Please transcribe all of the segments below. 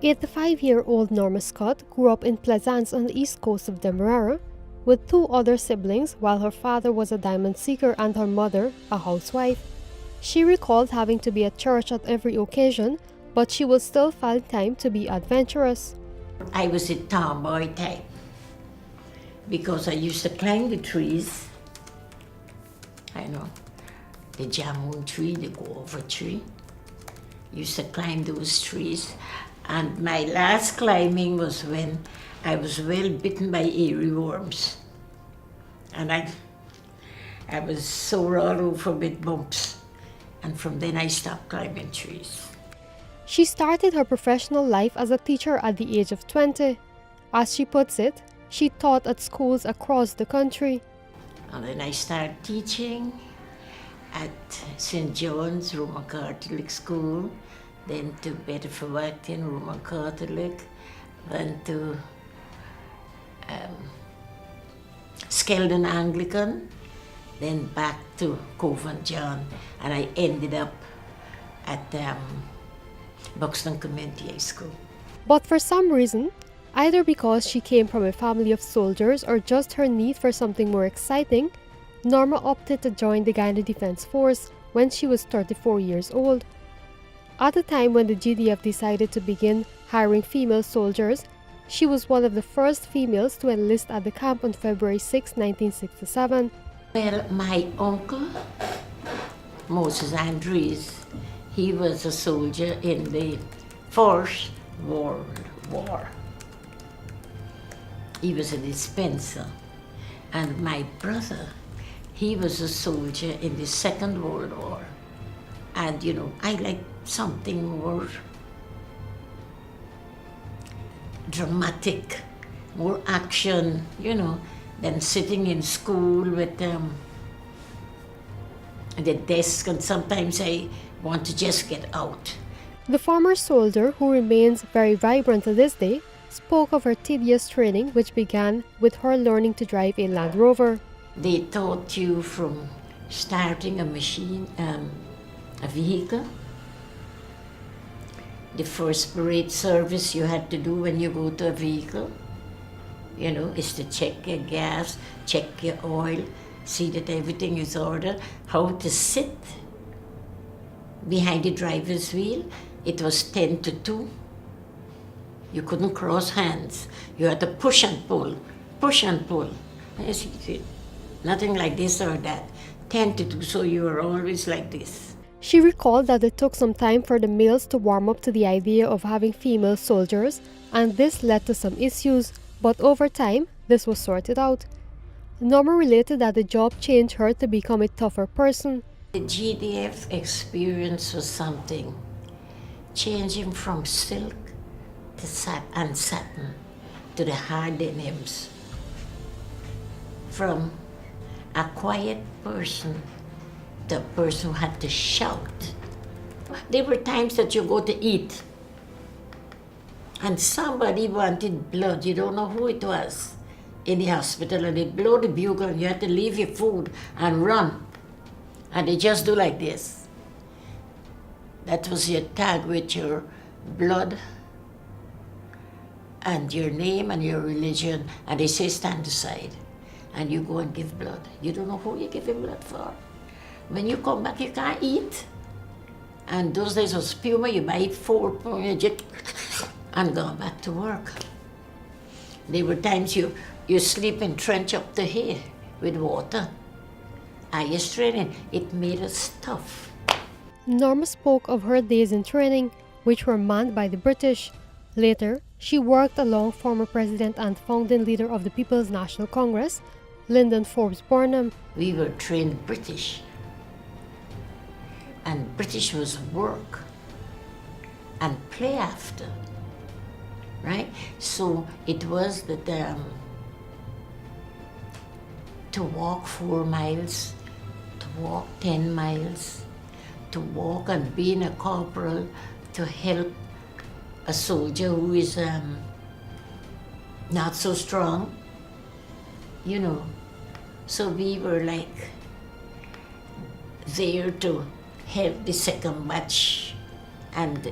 85-year-old Norma Scott grew up in Plaisance on the east coast of Demerara with two other siblings while her father was a diamond seeker and her mother a housewife. She recalled having to be at church at every occasion, but she would still find time to be adventurous. I was a tomboy type because I used to climb the trees. I know, the jamun tree, the guava tree. Used to climb those trees. And my last climbing was when I was well bitten by eerie worms. And I was sore all over with bumps. And from then I stopped climbing trees. She started her professional life as a teacher at the age of 20. As she puts it, she taught at schools across the country. And then I started teaching at St. John's Roman Catholic School, then to Bedford-Acton Roman Catholic, then to Skeldon Anglican, then back to Covent John, and I ended up at Buxton Community High School. But for some reason, either because she came from a family of soldiers or just her need for something more exciting, Norma opted to join the Ghana Defense Force when she was 34 years old. At the time when the GDF decided to begin hiring female soldiers, she was one of the first females to enlist at the camp on February 6, 1967. Well, my uncle, Moses Andrews, he was a soldier in the First World War. He was a dispenser. And my brother, he was a soldier in the Second World War. And you know, I like something more dramatic, more action, you know, than sitting in school with the desk, and sometimes I want to just get out. The former soldier, who remains very vibrant to this day, spoke of her tedious training which began with her learning to drive a Land Rover. They taught you from starting a machine, a vehicle. The first parade service you had to do when you go to a vehicle, you know, is to check your gas, check your oil, see that everything is ordered, how to sit behind the driver's wheel. It was 10 to 2. You couldn't cross hands. You had to push and pull, push and pull. Yes, nothing like this or that. 10 to 2, so you were always like this. She recalled that it took some time for the males to warm up to the idea of having female soldiers, and this led to some issues, but over time, this was sorted out. Norma related that the job changed her to become a tougher person. The GDF experience was something, changing from silk to satin to the hard denims. From a quiet person to a person who had to shout. There were times that you go to eat and somebody wanted blood, you don't know who it was, in the hospital, and they blow the bugle and you had to leave your food and run. And they just do like this. That was your tag with your blood and your name and your religion, and they say stand aside. And you go and give blood. You don't know who you're giving blood for. When you come back, you can't eat. And those days of Puma, you buy 4 and go back to work. There were times you sleep in trench up to here with water. IS training, it made us tough. Norma spoke of her days in training, which were manned by the British. Later, she worked along former president and founding leader of the People's National Congress, Lyndon Forbes Barnum. We were trained British. And British was work and play after, right? So it was that to walk 4 miles, to walk 10 miles, to walk and being a corporal to help a soldier who is not so strong, you know. So we were like there to help the second batch and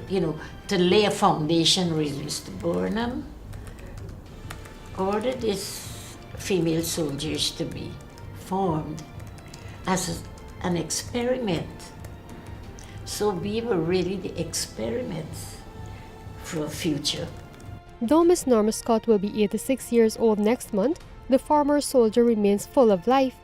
to lay a foundation really Mr. Burnham ordered these female soldiers to be formed as an experiment. So we were really the experiments for the future. Though Miss Norma Scott will be 86 years old next month, the former soldier remains full of life.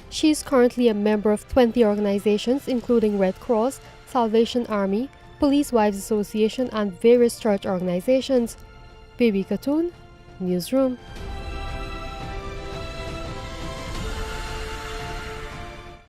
She is currently a member of 20 organizations including Red Cross, Salvation Army, Police Wives Association, and various church organizations. Baby Cartoon, Newsroom.